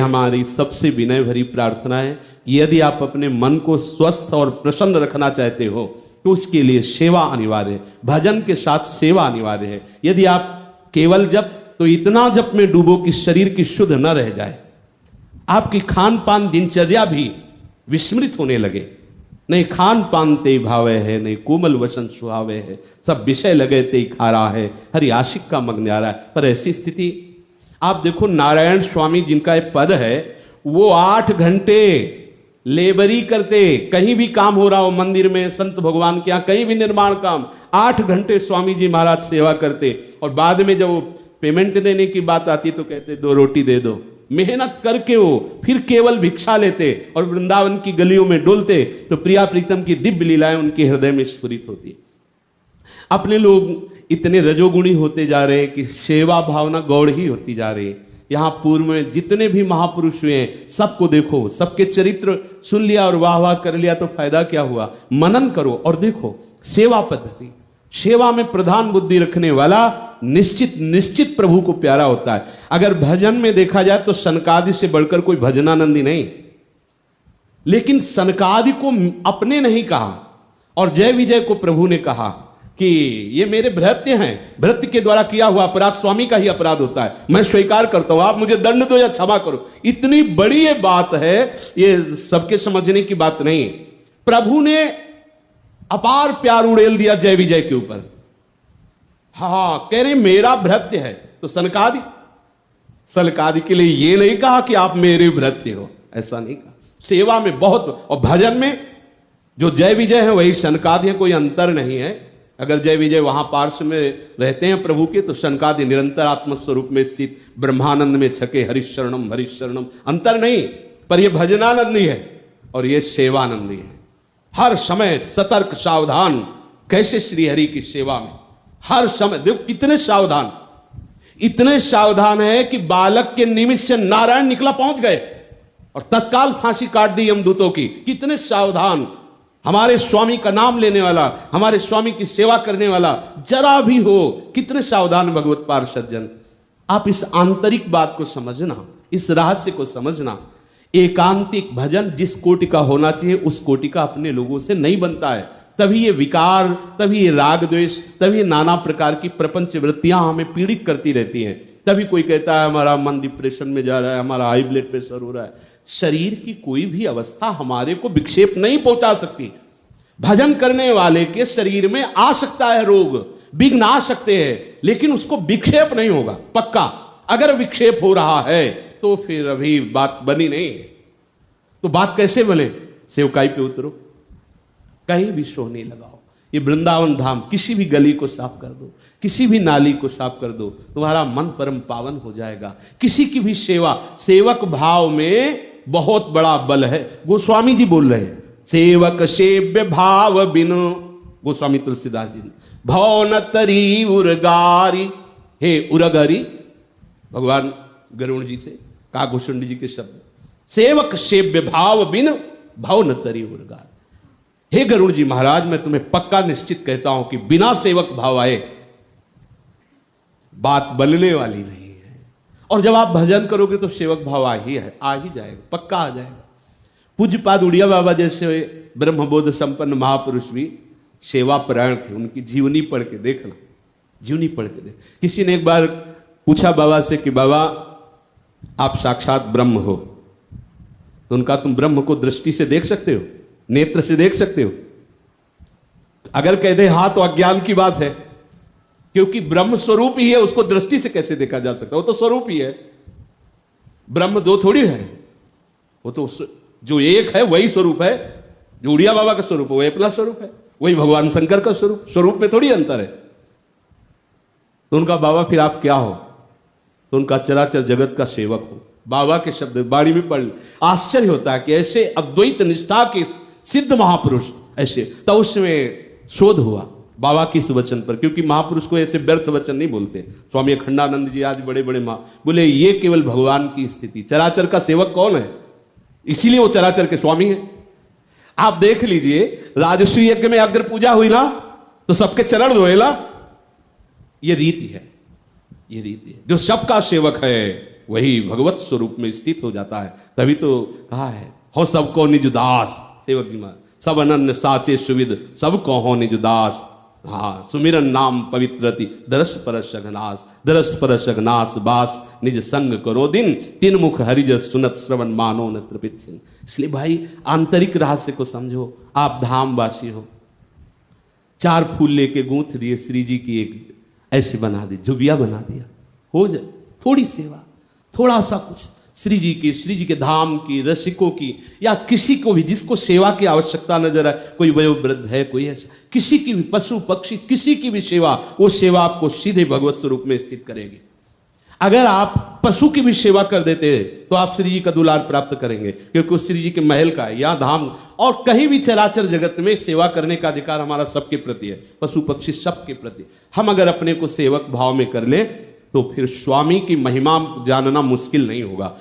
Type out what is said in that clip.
हमारी सबसे विनय भरी प्रार्थना है कि यदि आप अपने मन को स्वस्थ और प्रसन्न रखना चाहते हो तो उसके लिए सेवा अनिवार्य है, भजन के साथ सेवा अनिवार्य है। यदि आप केवल जप तो इतना जप में डूबो कि शरीर की शुद्ध न रह जाए, आपकी खान पान दिनचर्या भी विस्मृत होने लगे। नहीं खान पान ते भावे है, नहीं कोमल वसन सुहावे है, सब विषय लगे ते खारा है, हरि आशिक का मग न्यारा है। पर ऐसी स्थिति आप देखो, नारायण स्वामी जिनका एक पद है वो 8 घंटे लेबरी करते, कहीं भी काम हो रहा हो मंदिर में, संत भगवान के यहाँ कहीं भी निर्माण काम, 8 घंटे स्वामी जी महाराज सेवा करते। और बाद में जब वो पेमेंट देने की बात आती तो कहते 2 रोटी दे दो। मेहनत करके वो फिर केवल भिक्षा लेते और वृंदावन की गलियों में डोलते तो प्रिया प्रीतम की दिव्य लीलाएं उनके हृदय में स्फुरित होती। अपने लोग इतने रजोगुणी होते जा रहे हैं कि सेवा भावना गौड़ ही होती जा रही है। यहाँ पूर्व में जितने भी महापुरुष हुए हैं सबको देखो, सबके चरित्र सुन लिया और वाह वाह कर लिया तो फायदा क्या हुआ? मनन करो और देखो सेवा पद्धति, सेवा में प्रधान बुद्धि रखने वाला निश्चित प्रभु को प्यारा होता है। अगर भजन में देखा जाए तो सनकादि से बढ़कर कोई भजनानंदी नहीं, लेकिन सनकादि को अपने नहीं कहा और जय विजय को प्रभु ने कहा कि ये मेरे भृत्य हैं, भृत्य के द्वारा किया हुआ अपराध स्वामी का ही अपराध होता है, मैं स्वीकार करता हूं, आप मुझे दंड दो या क्षमा करो। इतनी बड़ी ये बात है, ये सबके समझने की बात नहीं। प्रभु ने अपार प्यार उड़ेल दिया जय विजय के ऊपर। हाँ कह रहे मेरा भृत्य है, तो सनकादि के लिए ये नहीं कहा कि आप मेरे भृत्य हो, ऐसा नहीं कहा। सेवा में बहुत, और भजन में जो जय विजय है वही सनकादि है, कोई अंतर नहीं है। अगर जय विजय वहां पार्श्व में रहते हैं प्रभु के तो सनकादि निरंतर आत्मस्वरूप में स्थित ब्रह्मानंद में छके हरिशरणम, अंतर नहीं। पर ये भजनानंदी है और ये सेवानंदी है। हर समय सतर्क सावधान, कैसे श्रीहरि की सेवा में हर समय देखो इतने सावधान है कि बालक के निमित्त से नारायण निकला पहुंच गए और तत्काल फांसी काट दी यमदूतों की। कितने सावधान, हमारे स्वामी का नाम लेने वाला, हमारे स्वामी की सेवा करने वाला जरा भी हो, कितने सावधान भगवत पार्षद जन। आप इस आंतरिक बात को समझना, इस रहस्य को समझना। एकांतिक भजन जिस कोटि का होना चाहिए उस कोटि का अपने लोगों से नहीं बनता है। तभी ये विकार, तभी ये राग द्वेष, तभी ये नाना प्रकार की प्रपंच वृत्तियां हमें पीड़ित करती रहती हैं। तभी कोई कहता है हमारा मन डिप्रेशन में जा रहा है, हमारा हाई ब्लड प्रेशर हो रहा है। शरीर की कोई भी अवस्था हमारे को विक्षेप नहीं पहुंचा सकती। भजन करने वाले के शरीर में आ सकता है रोग, विघ्न आ सकते हैं, लेकिन उसको विक्षेप नहीं होगा पक्का। अगर विक्षेप हो रहा है तो फिर अभी बात बनी नहीं है। तो बात कैसे बने? सेवकाई पे उतरो, कहीं भी सोने लगाओ। ये वृंदावन धाम, किसी भी गली को साफ कर दो, किसी भी नाली को साफ कर दो, तुम्हारा मन परम पावन हो जाएगा। किसी की भी सेवा, सेवक भाव में बहुत बड़ा बल है। गोस्वामी जी बोल रहे हैं, सेवक सेव्य भाव बिनु, गोस्वामी तुलसीदास जी, भव न तरी उरगारी, हे उरगरी, भगवान गरुण जी से काकुशुंड जी के शब्द, सेवक सेव्य भाव बिन भव न तरी उरगार। हे गरुड़ जी महाराज, मैं तुम्हें पक्का निश्चित कहता हूं कि बिना सेवक भाव आए बात बनने वाली नहीं है। और जब आप भजन करोगे तो सेवक भाव आ ही जाएगा, पक्का आ जाएगा। पूज्यपाद उड़िया बाबा जैसे ब्रह्मबोध संपन्न महापुरुष भी सेवा परायण थे। उनकी जीवनी पढ़ के देखना, जीवनी पढ़ के देख। किसी ने एक बार पूछा बाबा से कि बाबा आप साक्षात ब्रह्म हो, तो उनका तुम ब्रह्म को दृष्टि से देख सकते हो, नेत्र से देख सकते हो? अगर कह दे हाँ तो अज्ञान की बात है, क्योंकि ब्रह्म स्वरूप ही है, उसको दृष्टि से कैसे देखा जा सकता? वो तो स्वरूप ही है। ब्रह्म दो थोड़ी है, वो तो जो एक है वही स्वरूप है। जो उड़िया बाबा का स्वरूप है वही अपना स्वरूप है, वही भगवान शंकर का स्वरूप, स्वरूप में थोड़ी अंतर है। तो उनका बाबा फिर आप क्या हो? तो उनका चराचर जगत का सेवक हो। बाबा के शब्द बाड़ी में पढ़, आश्चर्य होता है कि ऐसे अद्वैत निष्ठा के सिद्ध महापुरुष ऐसे। तब उसमें शोध हुआ बाबा की इस वचन पर, क्योंकि महापुरुष को ऐसे व्यर्थ वचन नहीं बोलते। स्वामी अखंडानंद जी आज बड़े बड़े बोले ये केवल भगवान की स्थिति, चराचर का सेवक कौन है? इसीलिए वो चराचर के स्वामी है। आप देख लीजिए, राजस्वी यज्ञ में अग्र पूजा हुई ना तो सबके चरण धोएला, ये रीति है, ये रीति है। जो सबका सेवक है वही भगवत स्वरूप में स्थित हो जाता है। तभी तो कहा है, हो सबको निज दास, सेवक जी महाराज, सब अनन्य साचे सुविद, सबको हो निज दास। हाँ, सुमिरन नाम पवित्रति, दरस परस अघनास, दरस परस अघनास बास, निज संग करो दिन, तीन मुख हरिजस सुनत श्रवण मानो न तृपित सिंह। इसलिए भाई आंतरिक रहस्य को समझो। आप धामवासी हो, 4 फूल लेके गूंथ दिए, श्री जी की एक ऐसे बना दी, जुबिया बना दिया, हो जाए थोड़ी सेवा, थोड़ा सा कुछ श्री जी के धाम की, रसिकों की, या किसी को भी जिसको सेवा की आवश्यकता नजर आए, कोई वयोवृद्ध है, कोई ऐसा, किसी की भी, पशु पक्षी, किसी की भी सेवा, वो सेवा आपको सीधे भगवत स्वरूप में स्थित करेगी। अगर आप पशु की भी सेवा कर देते हैं तो आप श्री जी का दुलार प्राप्त करेंगे, क्योंकि उस श्री जी के महल का है, या धाम और कहीं भी चराचर जगत में सेवा करने का अधिकार हमारा सबके प्रति है, पशु पक्षी सबके प्रति। हम अगर अपने को सेवक भाव में कर लें तो फिर स्वामी की महिमा जानना मुश्किल नहीं होगा।